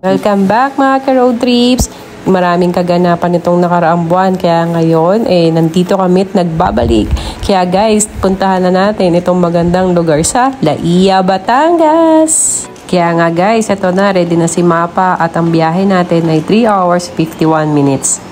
Welcome back mga ka-road trips! Maraming kaganapan itong nakaraang buwan kaya ngayon nandito kami at nagbabalik. Kaya guys, puntahan na natin itong magandang lugar sa Laia, Batangas. Kaya nga guys, ito na, ready na si Mapa at ang biyahe natin ay 3 hours 51 minutes.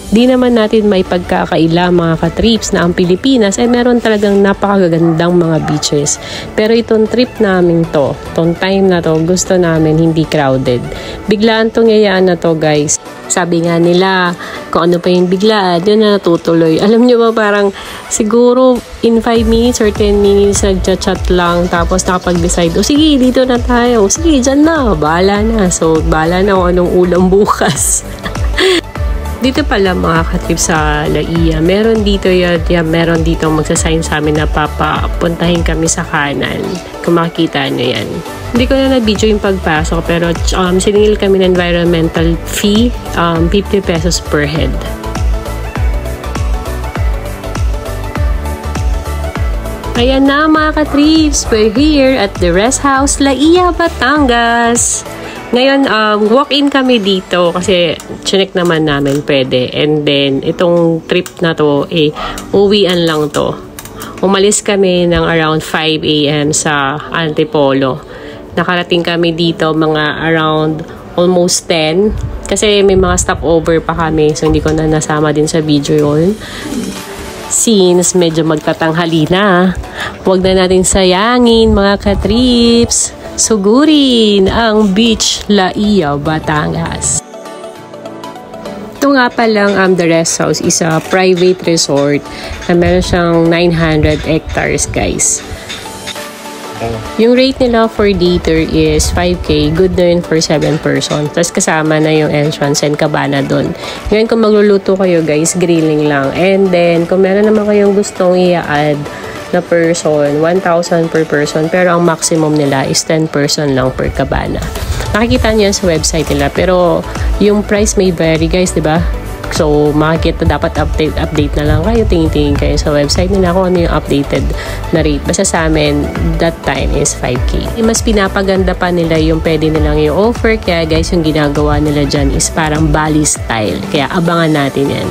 Di naman natin may pagkakaila mga ka-trips na ang Pilipinas ay meron talagang napakagandang mga beaches. Pero itong trip namin itong time na to, gusto namin hindi crowded. Biglaan tong yayaan na to guys. Sabi nga nila, kung ano pa yung biglaan, yun na natutuloy. Alam nyo ba parang siguro in 5 minutes or 10 minutes nagchat-chat lang tapos nakapag-decide, o sige, dito na tayo. Sige, dyan na. Bahala na. So, bahala na kung anong ulam bukas. Dito pala mga ka-trip sa Laia, meron dito meron dito magsasign sa amin na papapuntahin kami sa kanan. Kung makikita nyo yan. Hindi ko na na-video yung pagpasok pero siningil kami ng environmental fee, 50 pesos per head. Ayan na mga ka-trips, we're here at the Rest House Laia, Batangas. Ngayon, walk-in kami dito kasi chinek naman namin pwede. And then, itong trip na to, uwian lang to. Umalis kami ng around 5 a.m. sa Antipolo. Nakarating kami dito mga around almost 10. Kasi may mga stopover pa kami. So, hindi ko na nasama din sa video yun. Since medyo magtatanghali na, huwag na natin sayangin mga ka-trips. Sugurin ang Beach Laia, Batangas. Ito nga palang the Rest House is a private resort na meron siyang 900 hectares guys. Yung rate nila for dater is 5K, good na yun for 7 person. Tapos kasama na yung entrance and cabana doon. Ngayon kung magluluto kayo guys, grilling lang. And then kung meron naman kayong gustong i-add na person, 1,000 per person, pero ang maximum nila is 10 person lang per cabana. Makikita niyo yan sa website nila, pero yung price may vary guys, di ba? So, makikita dapat update na lang kayo, tingin-tingin kayo sa website nila kung ano yung updated na rate. Basta sa amin, that time is 5K. Mas pinapaganda pa nila yung pwede nilang i-offer, kaya guys, yung ginagawa nila dyan is parang Bali style. Kaya abangan natin yan.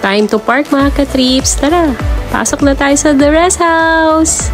Time to park mga ka-trips. Tara, pasok na tayo sa The Rest House!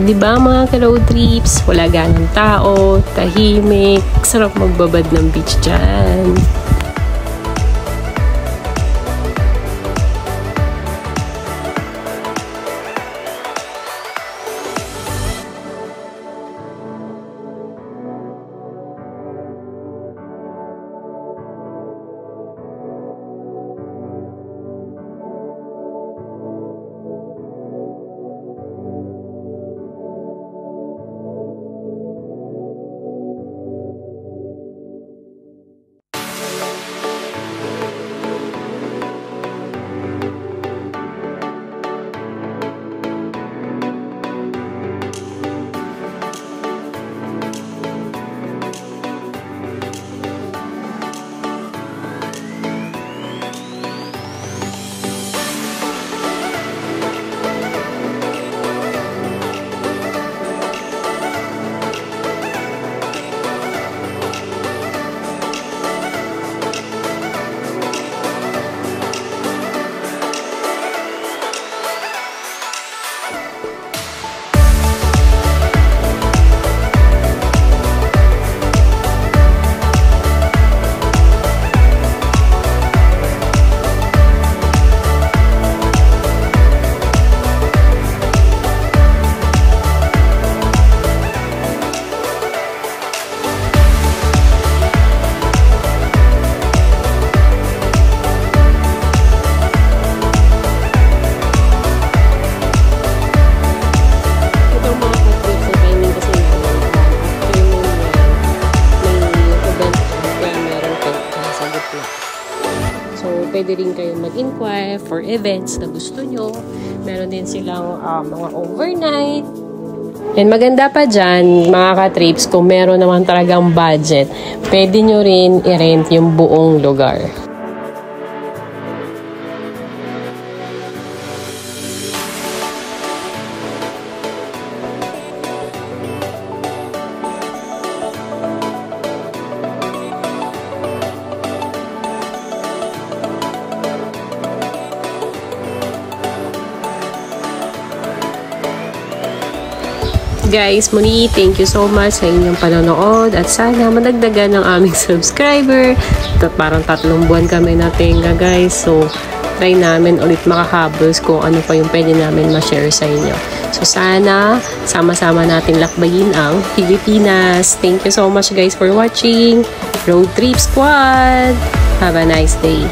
Diba mga ka-road trips, wala ganang tao, tahimik, sarap magbabad ng beach dyan. pwede rin kayo mag-inquire for events na gusto nyo. Meron din silang mga overnight. And maganda pa dyan, mga ka-trips, kung meron naman talagang budget, pwede nyo rin i-rent yung buong lugar. Guys, muli, thank you so much sa inyong panonood at sana madagdagan ng aming subscriber. Parang 3 buwan kami natinga, guys. So, try namin ulit makahabos kung ano pa yung pwede namin ma-share sa inyo. So, sana sama-sama natin lakbayin ang Pilipinas. Thank you so much, guys, for watching. Road Trip Squad! Have a nice day!